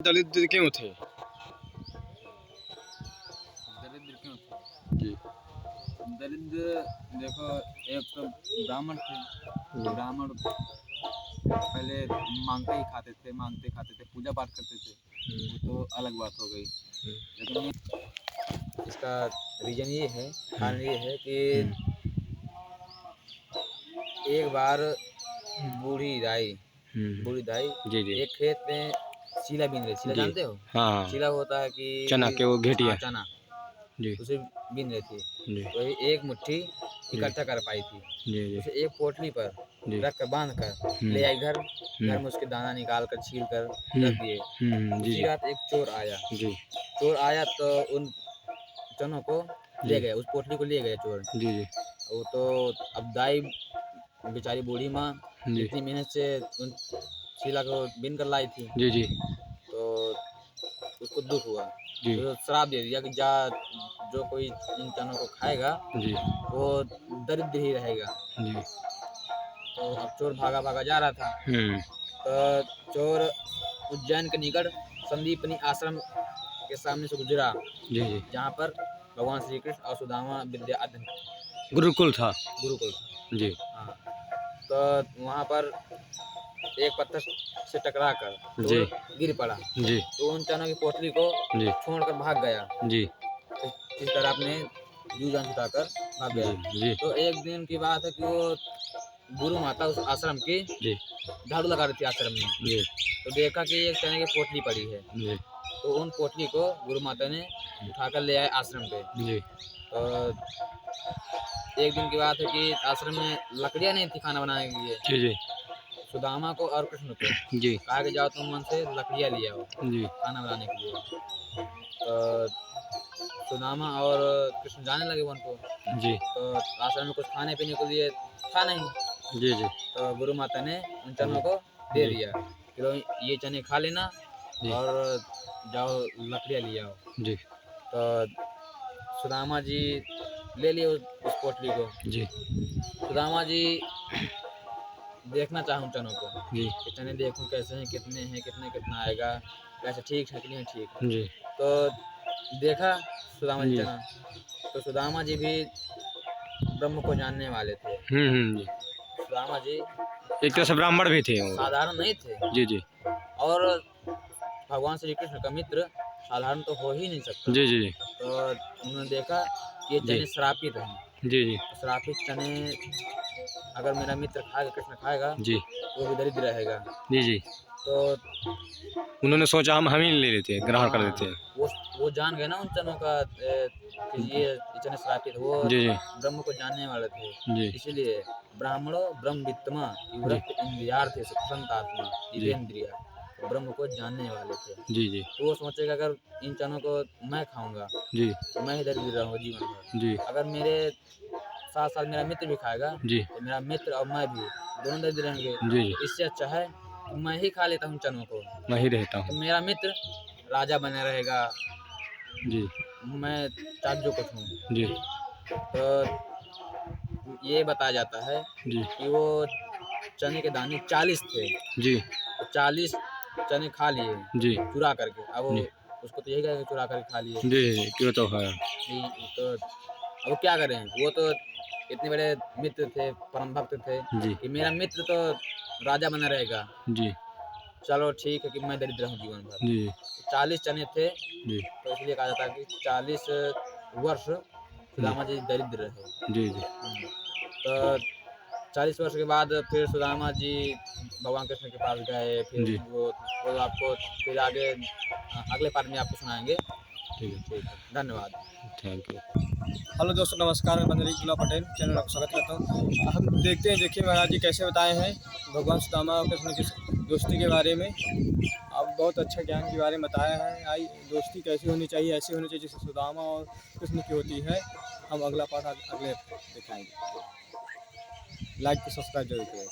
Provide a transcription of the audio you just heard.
दलित क्यों थे? दरिद्र क्यों थे? जी। दरिद्र देखो, एक तो ब्राह्मण थे। जी। ब्राह्मण पहले मांगते खाते थे, पूजा पाठ करते थे। वो तो अलग बात हो गई। लेकिन इसका रीजन ये है, कारण ये है कि एक बार बूढ़ी दाई जी, जी। एक खेत में शीला बीन रही। शीला जी। जानते हो? हाँ, शीला होता है कि चना के वो घेटिया। चना जी। उसे बीन रही थी। जी। तो एक मुट्ठी जी। इकट्ठा कर पाई थी। जी, जी। उसे एक पोटली पर जी। रख कर बांध कर ले आई घर। घर में उसके दाना निकाल कर छील कर रख दिए। जी, उसी जी। रात एक चोर आया। जी। चोर आया तो उन चनों को ले जी। गए, उस पोटली को ले गए चोर। जी, जी। वो तो अब दाई बेचारी बूढ़ी माँ जी। इतनी मेहनत से उन शीला को बीन कर लाई थी, जी, जी। तो उसको दुख हुआ। जी। तो श्राप दे दिया कि जा, जो कोई इन चनों को खाएगा जी। वो दरिद्र ही रहेगा। जी। तो अब चोर भागा भागा जा रहा था। तो चोर उज्जैन के निकट संदीपनी आश्रम के सामने से गुजरा, जी, जी। जहाँ पर भगवान श्री कृष्ण और सुदामा विद्या अध्ययन गुरुकुल था। गुरुकुल था। जी। हाँ, तो वहाँ पर एक पत्थर से टकरा कर जी। चोर गिर पड़ा। जी। तो उन चनों की पोटली को जी। छोड़कर भाग गया। जी। इस तरह अपने जी जान छुटाकर भाग गया। जी। जी। तो एक दिन की बात है कि वो गुरु माता उस आश्रम की जी। झाड़ू लगा रही थी आश्रम में। जी। तो देखा कि एक चने की पोटली पड़ी है। जी। तो उन पोटली को गुरु माता ने उठाकर ले आए आश्रम पे। जी। तो एक दिन की बात है कि आश्रम में लकड़ियाँ नहीं थी खाना बनाने के लिए। जी। जी। सुदामा को और कृष्ण को जी। कहा कि जाओ तुम मन से लकड़ियाँ ले आओ जी। खाना बनाने के लिए। तो सुदामा और कृष्ण जाने लगे वन को। जी। तो आश्रम में कुछ खाने पीने के लिए था नहीं। जी। जी। तो गुरु माता ने उन चनों को दे जी। दिया कि लो ये चने खा लेना जी। और जाओ लकड़ियाँ ले आओ। जी। तो सुदामा जी ले लिए उस पोटली को। जी। सुदामा जी देखना चाहूँ चनों को जी। कि चने देखूँ कैसे हैं, कितना आएगा, कैसे ठीक है कि नहीं ठीक है। जी। तो देखा सुदामा जी जी। चना। तो सुदामा जी भी ब्रह्म को जानने वाले थे। जी। सुदामा जी एक तरह से ब्राह्मण भी थे वो। साधारण नहीं थे। जी। जी। और भगवान श्री कृष्ण का मित्र साधारण तो हो ही नहीं सकता। जी। जी। तो उन्होंने देखा कि ये जी। चने श्रापित हैं। जी। जी। श्रापित चने अगर मेरा मित्र खाएगा, कृष्ण खाएगा, जी। तो वो भी दरिद्र रहेगा। जी। जी। तो उन्होंने सोचा हम ही ले लेते हैं, ग्रहण कर हाँ, लेते हैं। वो जान गए ना उन चनों का कि ये चने श्रापित, वो जी। जी। ब्रह्म को जानने वाले थे। जी। इसीलिए ब्राह्मणो ब्रह्म वित्तमा जी। इंद्रियार्थ संतात्मा जी। इवेंद्रिया, ब्रह्म को जानने वाले थे। जी। जी। तो वो सोचेगा अगर इन चनों को मैं खाऊंगा जी। तो मैं ही दरिद्र रहूँगा जीवन भर। जी। अगर मेरे साथ साथ मेरा मित्र भी खाएगा जी। तो मेरा मित्र और मैं भी दोनों दरिद्र रहेंगे। जी। जी। इससे अच्छा है कि मैं ही खा लेता हूँ चनों को। मैं ही रहता तो हूँ। मेरा मित्र राजा बने रहेगा, जी। मैं चाचू कुछ हूँ। जी। तो ये बताया जाता है जी। कि वो चने के दाने 40 थे। जी। तो 40 चने खा लिए जी। चुरा करके। अब जी। उसको तो यही कहेगा चुरा करके खा लिए। जी। जी। क्यों तो है। तो अब वो क्या करें, वो तो इतने बड़े मित्र थे, परम भक्त थे जी। कि मेरा मित्र तो राजा बना रहेगा, जी। चलो ठीक है कि मैं दरिद्र हूँ जीवन भर। जी। 40 चने थे, जी। तो इसलिए कहा जाता है कि 40 वर्ष जी। सुदामा जी दरिद्र रहे। जी। जी। तो 40 वर्ष के बाद फिर सुदामा जी भगवान कृष्ण के पास गए। फिर जी। वो आपको फिर आगे अगले पार्ट में आपको सुनाएंगे। ठीक है। ठीक है, धन्यवाद। Thank you. हेलो दोस्तों, नमस्कार। मैं बंदरी गुलाब पटेल चैनल में आपका स्वागत करता हूँ। हम देखते हैं, देखिए महाराज जी कैसे बताए हैं भगवान सुदामा और कृष्ण की दोस्ती के बारे में। अब बहुत अच्छा ज्ञान के बारे में बताया है। आई दोस्ती कैसी होनी चाहिए, ऐसी होनी चाहिए जैसे सुदामा और कृष्ण की होती है। हम अगला पार्ट अगले दिखाएंगे। लाइक को सब्सक्राइब जरूर करें।